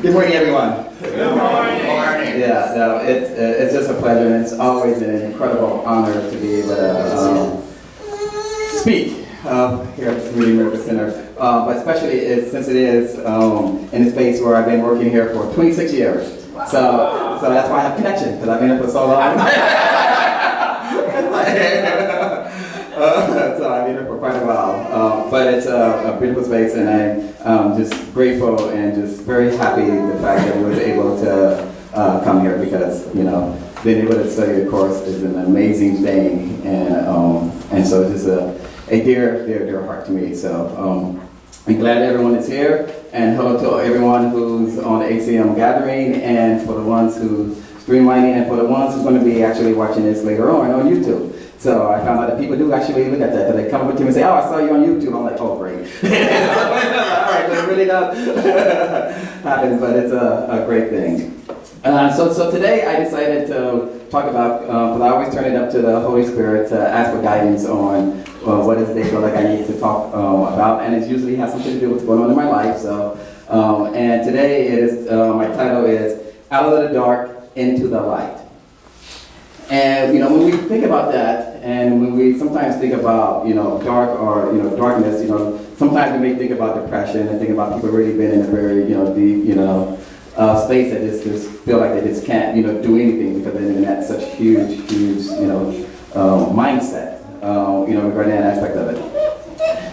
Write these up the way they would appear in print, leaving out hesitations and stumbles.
Good morning, everyone. Good morning. Yeah, no, it's just a pleasure, and it's always an incredible honor to be able to speak here at the Community Medical Center. But especially since it is in a space where I've been working here for 26 years. So that's why I have connection, because I've been here for so long. So I've been here for quite a while. But it's a beautiful space, and I'm just grateful and just very happy the fact that we was able to come here, because, you know, being able to study the course is an amazing thing, and so it's just a dear heart to me. So I'm glad everyone is here, and hello to everyone who's on the HCM gathering, and for the ones who streamlining, and for the ones who's going to be actually watching this later on YouTube. So I found out that people do actually look at that, because they come up to me and say, "Oh, I saw you on YouTube." I'm like, "Oh, great." All right, so it really does happen, but it's a great thing. So today I decided to talk about, because I always turn it up to the Holy Spirit to ask for guidance on what is they feel like I need to talk about, and it usually has something to do with what's going on in my life. So, and today is my title is "Out of the Dark into the Light." And you know, when we think about that, and when we sometimes think about, you know, dark or, you know, darkness, you know, sometimes we may think about depression and think about people really being in a very, you know, deep, you know, space that just feel like they just can't, you know, do anything because they're in that such huge, you know, mindset, you know, regarding that aspect of it.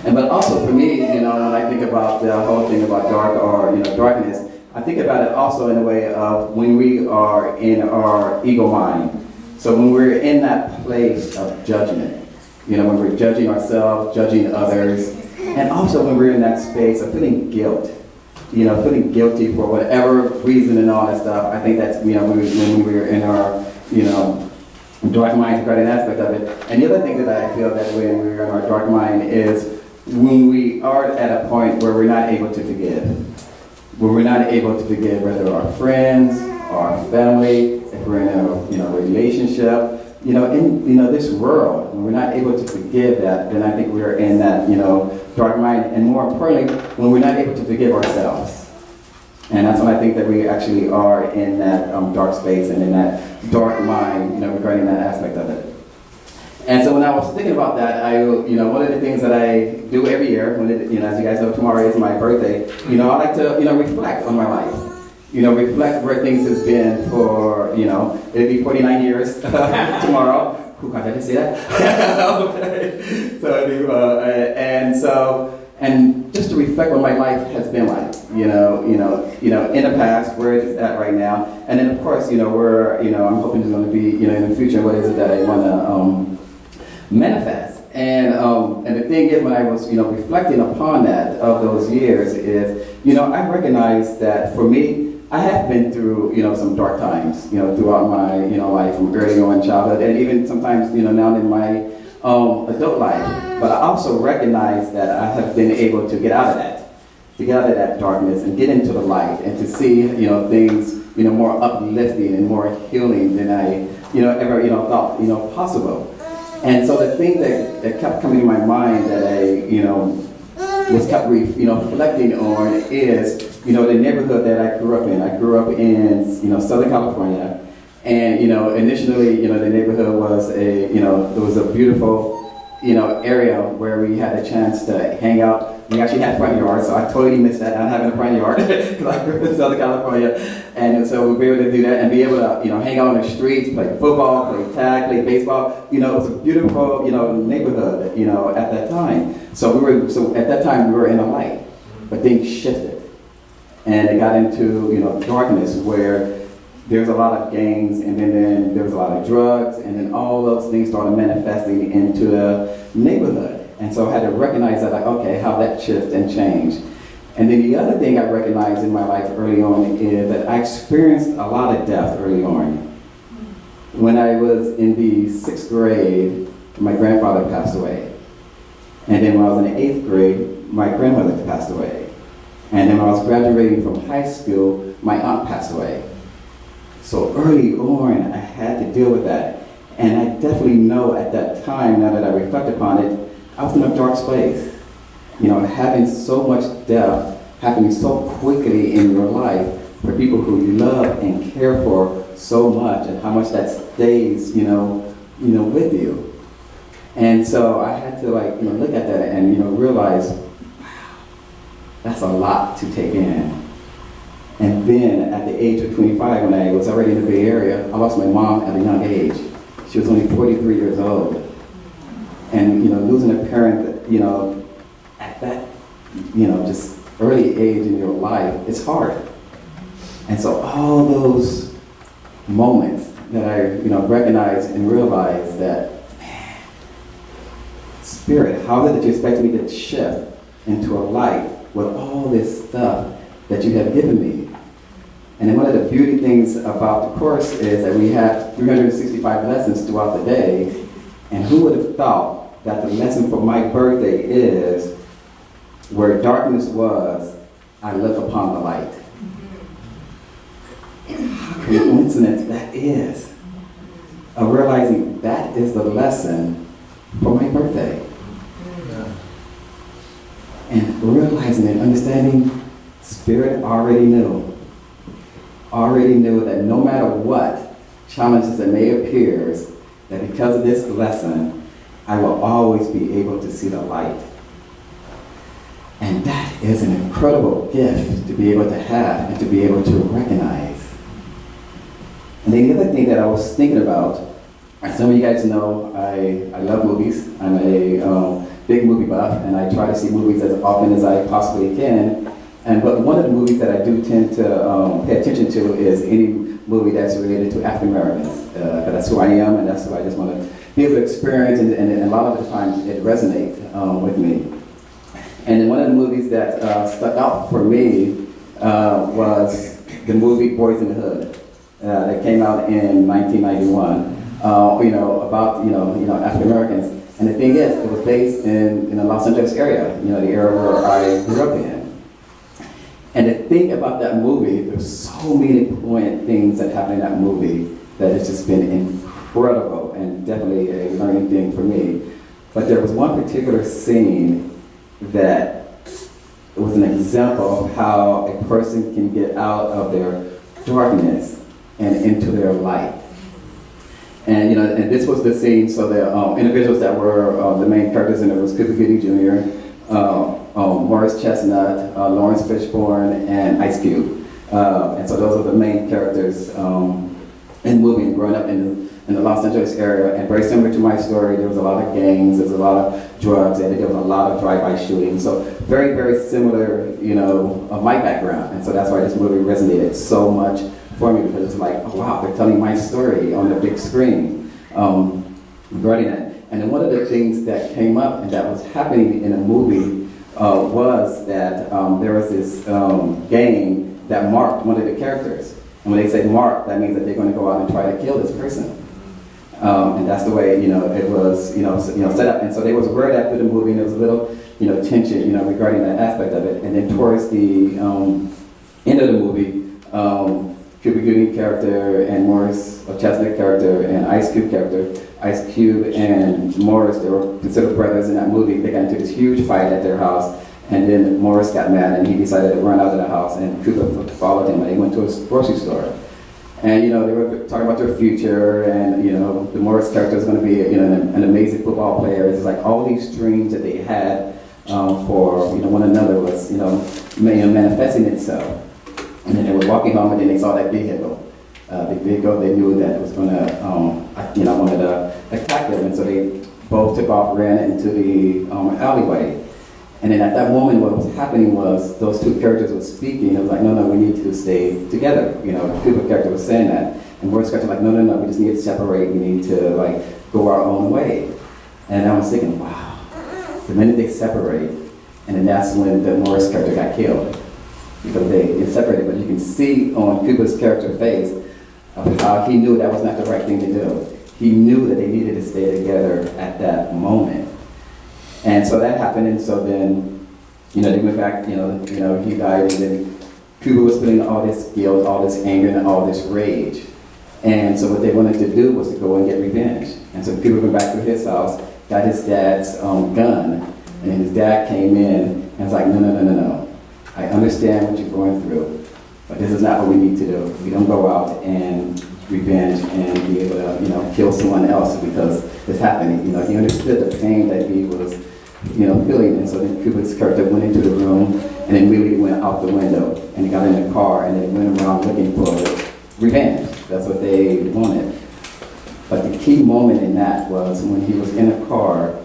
And but also for me, you know, when I think about the whole thing about dark or, you know, darkness, I think about it also in a way of when we are in our ego mind. So when we're in that place of judgment, you know, when we're judging ourselves, judging others, and also when we're in that space of feeling guilt, you know, feeling guilty for whatever reason and all that stuff, I think that's, you know, when we're in our, you know, dark mind regarding aspect of it. And the other thing that I feel that when we're in our dark mind is when we are at a point where we're not able to forgive. When we're not able to forgive whether our friends, our family, if we're in a, you know, relationship, you know, in, you know, this world, when we're not able to forgive that, then I think we're in that, you know, dark mind, and more importantly, when we're not able to forgive ourselves. And that's when I think that we actually are in that dark space and in that dark mind, you know, regarding that aspect of it. And so when I was thinking about that, you know, one of the things that I do every year, when it, you know, as you guys know, tomorrow is my birthday, you know, I like to, you know, reflect on my life. You know, reflect where things has been for, you know, it'll be 49 years tomorrow. Who can't I just say that? Okay. And just to reflect what my life has been like, you know, in the past, where it's at right now, and then of course, you know, where, you know, I'm hoping it's going to be, you know, in the future, what is it that I want to manifest. And the thing is, when I was, you know, reflecting upon that of those years, is, you know, I recognize that for me, I have been through, you know, some dark times, you know, throughout my, you know, life from early on childhood, and even sometimes, you know, now in my adult life. But I also recognize that I have been able to get out of that darkness and get into the light, and to see, you know, things, you know, more uplifting and more healing than I, you know, ever, you know, thought, you know, possible. And so the thing that kept coming to my mind that I, you know, was kept, you know, reflecting on is, you know, the neighborhood that I grew up in. I grew up in, you know, Southern California, and, you know, initially, you know, the neighborhood was it was a beautiful, you know, area where we had a chance to hang out. We actually had front yards, so I totally missed that, not having a front yard, because I grew up in Southern California, and so we were able to do that and be able to, you know, hang out on the streets, play football, play tag, play baseball. You know, it was a beautiful, you know, neighborhood, you know, at that time. So at that time we were in the light, but things shifted. And it got into, you know, darkness, where there's a lot of gangs, and then there was a lot of drugs, and then all those things started manifesting into the neighborhood. And so I had to recognize that, like, okay, how that shifted and changed. And then the other thing I recognized in my life early on is that I experienced a lot of death early on. When I was in the 6th grade, my grandfather passed away. And then when I was in the 8th grade, my grandmother passed away. And then when I was graduating from high school, my aunt passed away. So early on, I had to deal with that. And I definitely know at that time, now that I reflect upon it, I was in a dark space. You know, having so much death happening so quickly in your life for people who you love and care for so much, and how much that stays, with you. And so I had to look at that and realize, wow, that's a lot to take in. And then at the age of 25, when I was already in the Bay Area, I lost my mom at a young age. She was only 43 years old. And losing a parent that, at that, just early age in your life, it's hard. And so all those moments that I, recognized and realized that, man, Spirit, how is it that you expect me to shift into a light with all this stuff that you have given me? And then one of the beauty things about the course is that we have 365 lessons throughout the day. And who would have thought that the lesson for my birthday is, where darkness was, I look upon the light. How coincidence that is. Of realizing that is the lesson for my birthday. And realizing and understanding, Spirit already knew that no matter what challenges that may appear, that because of this lesson, I will always be able to see the light. And that is an incredible gift to be able to have and to be able to recognize. And then the other thing that I was thinking about, as some of you guys know, I love movies. I'm a big movie buff, and I try to see movies as often as I possibly can. But one of the movies that I do tend to pay attention to is any movie that's related to African Americans. Because that's who I am, and that's who I just want to be able to experience, and a lot of the times it resonates with me. And then one of the movies that stuck out for me was the movie Boys in the Hood that came out in 1991. About African Americans. And the thing is, it was based in the Los Angeles area, the area where I grew up in. And the thing about that movie, there's so many poignant things that happen in that movie that has just been incredible and definitely a learning thing for me. But there was one particular scene that was an example of how a person can get out of their darkness and into their light. And and this was the scene. So the individuals that were the main characters in it was Cuba Gooding Jr., Morris Chestnut, Lawrence Fishburne, and Ice Cube. And so those are the main characters in the movie. And growing up in the Los Angeles area, and very similar to my story, there was a lot of gangs, there was a lot of drugs, and there was a lot of drive-by shootings. So very, very similar, of my background. And so that's why this movie resonated so much for me, because it's like, oh wow, they're telling my story on the big screen regarding that. And then one of the things that came up and that was happening in the movie was that there was this gang that marked one of the characters. And when they say mark, that means that they're going to go out and try to kill this person. And that's the way, it was, set up. And so there was a word after the movie, and there was a little, tension, regarding that aspect of it. And then towards the end of the movie, Cuba Gooding character and Morris Chestnut character and Ice Cube character, Ice Cube and Morris, they were considered brothers in that movie. They got into this huge fight at their house, and then Morris got mad and he decided to run out of the house, and Cuba followed him, and they went to a grocery store. And they were talking about their future, and the Morris character is going to be an amazing football player. It's like all these dreams that they had for one another was manifesting itself. And then they were walking home, and then they saw that vehicle. The vehicle, they knew that it was going to, wanted to attack them. And so they both took off, ran into the alleyway. And then at that moment, what was happening was those two characters were speaking. It was like, no, we need to stay together. The Cuba character was saying that. And Morris character was like, no, we just need to separate. We need to go our own way. And I was thinking, wow, the minute they separate, and then that's when the Morris character got killed. Because they separated, but you can see on Cuba's character's face of how he knew that was not the right thing to do. He knew that they needed to stay together at that moment. And so that happened, and so then, they went back, he died, and then Cuba was putting all this guilt, all this anger, and all this rage. And so what they wanted to do was to go and get revenge. And so Cuba went back to his house, got his dad's gun, and his dad came in and was like, no. I understand what you're going through, but this is not what we need to do. We don't go out and revenge and be able to, kill someone else because this happened. He understood the pain that he was, feeling. And so then Cupid's character went into the room and immediately went out the window. And he got in the car and they went around looking for revenge. That's what they wanted. But the key moment in that was when he was in the car,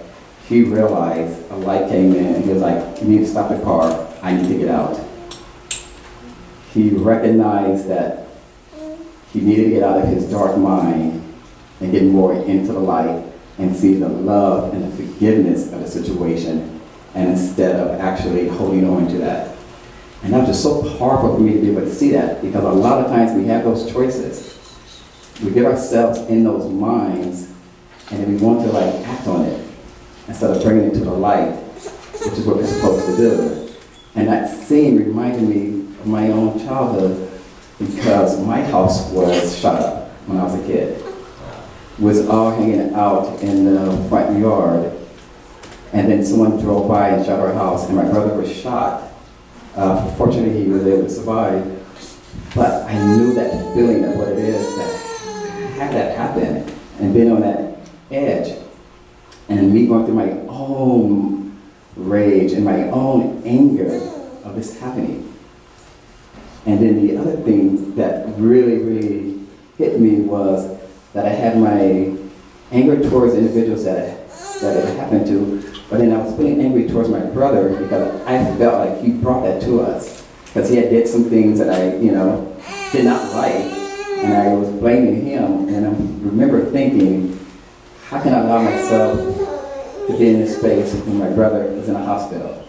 he realized a light came in and he was like, you need to stop the car. I need to get out. He recognized that he needed to get out of his dark mind and get more into the light and see the love and the forgiveness of the situation, and instead of actually holding on to that. And that was just so powerful for me to be able to see that, because a lot of times we have those choices. We get ourselves in those minds and then we want to act on it instead of bringing it to the light, which is what we're supposed to do. And that scene reminded me of my own childhood, because my house was shot up when I was a kid. We was all hanging out in the front yard, and then someone drove by and shot our house, and my brother was shot. Fortunately, he was able to survive, but I knew that feeling of what it is to have that happen, and being on that edge, and me going through my own rage and my own anger of this happening. And then the other thing that really, really hit me was that I had my anger towards individuals that it happened to, but then I was feeling angry towards my brother because I felt like he brought that to us. Because he had did some things that I, did not like, and I was blaming him, and I remember thinking, how can I allow myself to be in this space when my brother is in a hospital?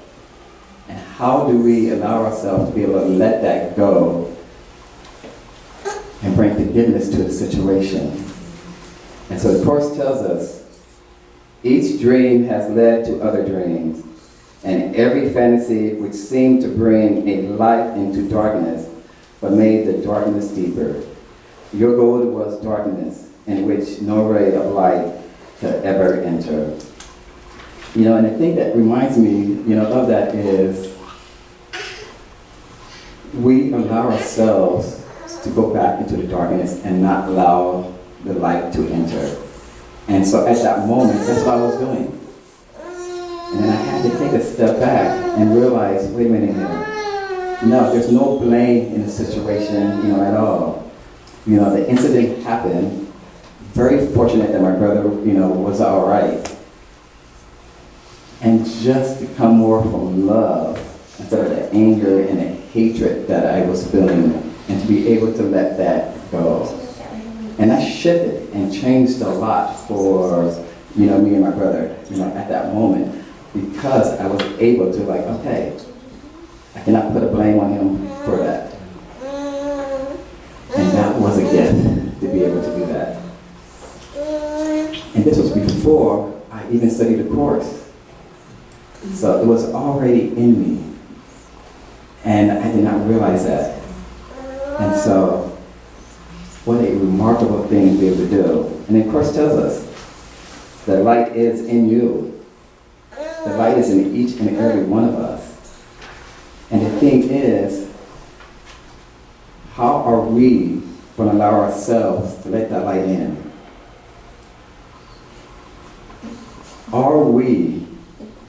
And how do we allow ourselves to be able to let that go and bring forgiveness to the situation? And so the Course tells us, each dream has led to other dreams, and every fantasy which seemed to bring a light into darkness, but made the darkness deeper. Your goal was darkness, in which no ray of light could ever enter. And the thing that reminds me, of that is we allow ourselves to go back into the darkness and not allow the light to enter. And so at that moment, that's what I was doing. And then I had to take a step back and realize, wait a minute here. No, there's no blame in the situation, at all. The incident happened. Very fortunate that my brother, was all right. And just to come more from love instead of the anger and the hatred that I was feeling, and to be able to let that go. And that shifted and changed a lot for, me and my brother, at that moment, because I was able to okay, I cannot put a blame on him for that. And that was a gift to be able to do that. And this was before I even studied the Course. So it was already in me, and I did not realize that. And so, what a remarkable thing to be able to do. And the Course tells us, the light is in you. The light is in each and every one of us. And the thing is, how are we going to allow ourselves to let that light in? Are we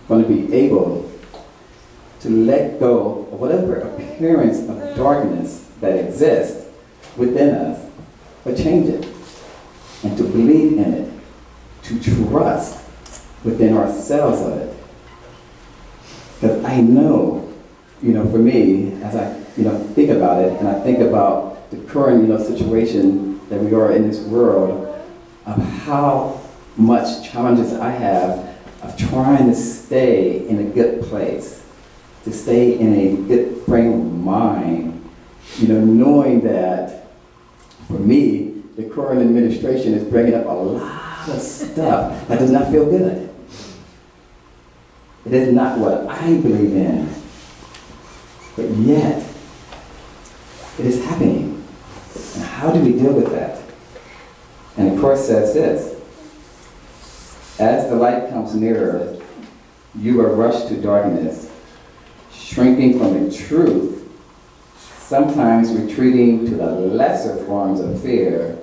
going to be able to let go of whatever appearance of darkness that exists within us, but change it, and to believe in it, to trust within ourselves of it? Because I know, for me, as I, think about it, and I think about the current, situation that we are in this world, of how much challenges I have of trying to stay in a good place, to stay in a good frame of mind, knowing that for me, the current administration is bringing up a lot of stuff that does not feel good. It is not what I believe in, but yet it is happening. And how do we deal with that? And the Course says this: as the light comes nearer, you are rushed to darkness. shrinking from the truth, sometimes retreating to the lesser forms of fear,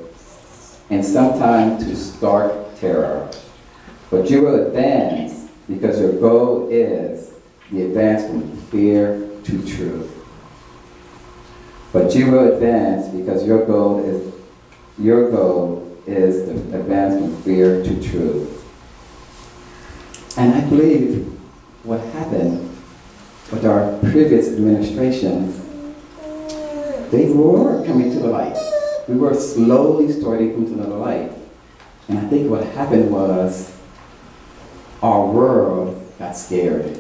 and sometimes to stark terror. But you will advance because your goal is the advance from fear to truth. But you will advance because your goal is the advance from fear to truth. And I believe what happened with our previous administration, they were coming to the light. We were slowly starting to come to the light. And I think what happened was our world got scared.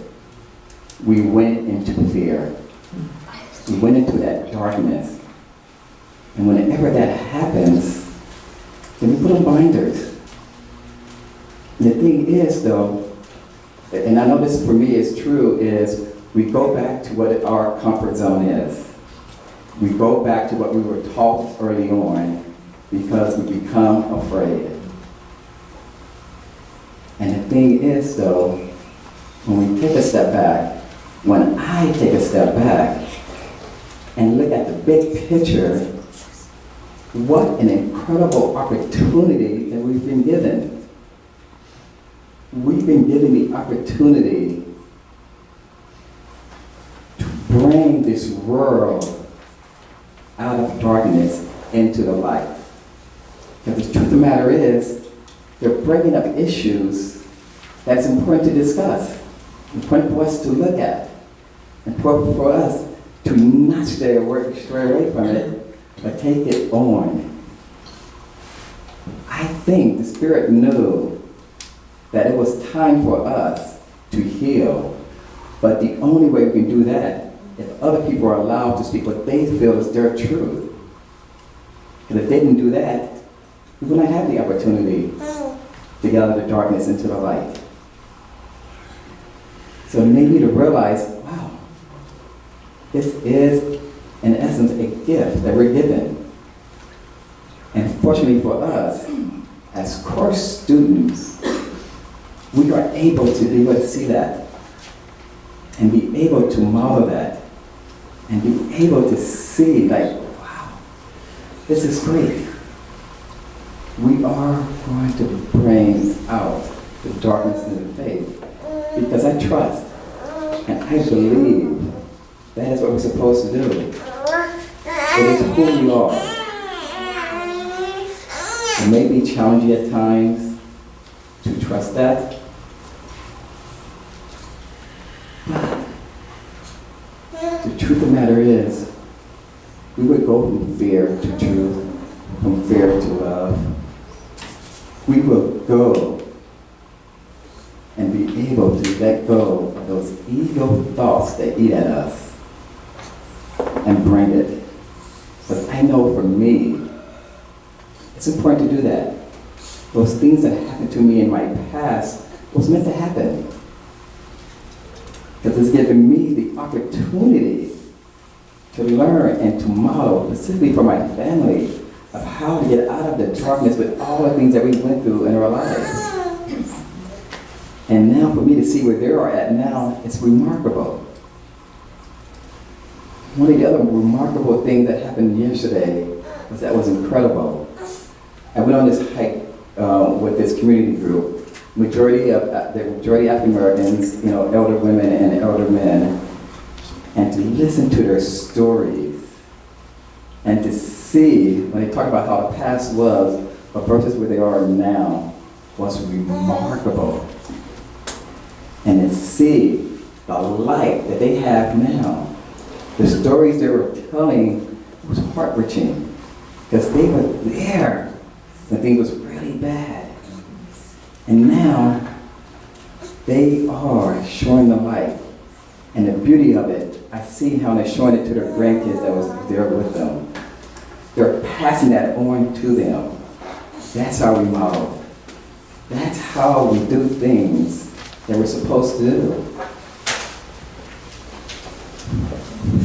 We went into fear. We went into that darkness. And whenever that happens, then we put on blinders. And the thing is, though, and I know this for me is true, is we go back to what our comfort zone is. We go back to what we were taught early on because we become afraid. And the thing is, though, when we take a step back, when I take a step back and look at the big picture, what an incredible opportunity that we've been given. We've been given the opportunity to bring this world out of darkness into the light. Because the truth of the matter is, they're bringing up issues that's important to discuss, important for us to look at, important for us to not stray away from it, but take it on. I think the Spirit knew that it was time for us to heal, but the only way we can do that if other people are allowed to speak what they feel is their truth. And if they didn't do that, we would not have the opportunity to get out of the darkness into the light. So it made me to realize, wow, this is, in essence, a gift that we're given. And fortunately for us, as course students, we are able to be able to see that and be able to model that and be able to see, like, wow, this is great. We are going to bring out the darkness in the faith because I trust and I believe that is what we're supposed to do. It is who we are. It may be challenging at times to trust that. But the truth of the matter is, we would go from fear to truth, from fear to love. We will go and be able to let go of those evil thoughts that eat at us and bring it. But I know for me, it's important to do that. Those things that happened to me in my past was meant to happen. Because it's given me the opportunity to learn and to model, specifically for my family, of how to get out of the darkness with all the things that we went through in our lives. And now for me to see where they are at now, it's remarkable. One of the other remarkable things that happened yesterday was incredible. I went on this hike with this community group. The majority African Americans, elder women and elder men, and to listen to their stories and to see when they talk about how the past was, but versus where they are now, was remarkable. And to see the light that they have now, the stories they were telling was heart-wrenching because they were there when things was really bad. And now they are showing the light. And the beauty of it, I see how they're showing it to their grandkids that was there with them. They're passing that on to them. That's how we model. That's how we do things that we're supposed to do.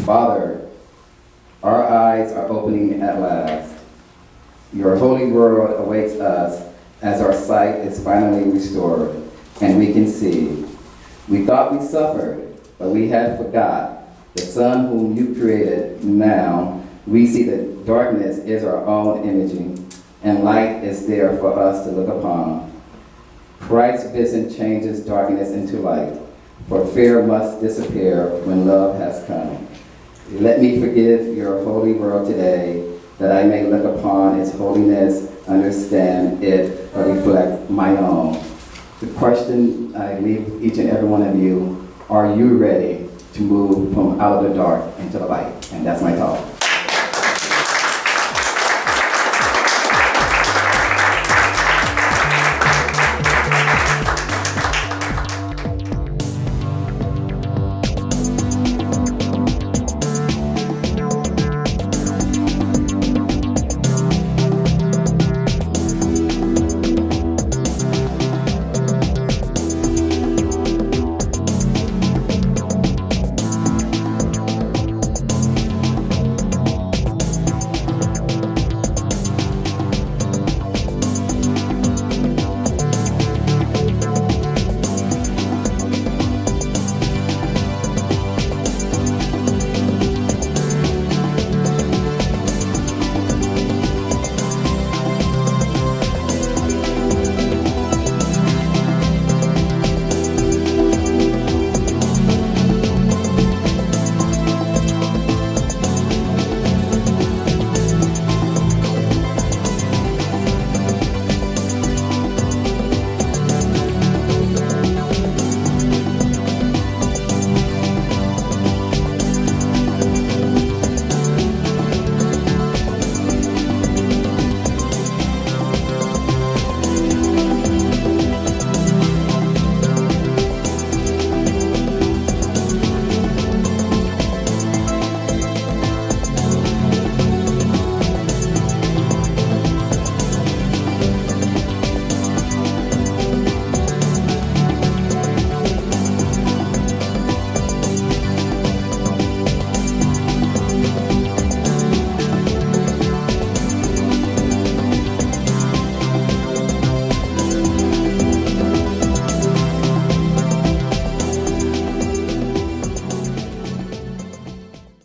Father, our eyes are opening at last. Your holy world awaits us as our sight is finally restored and we can see. We thought we suffered, but we had forgot the Son whom you created. Now we see that darkness is our own imaging, and light is there for us to look upon. Christ's vision changes darkness into light, for fear must disappear when love has come. Let me forgive your holy world today, that I may look upon its holiness, understand it, or reflect my own. The question I leave each and every one of you, are you ready to move from out of the dark into the light? And that's my talk.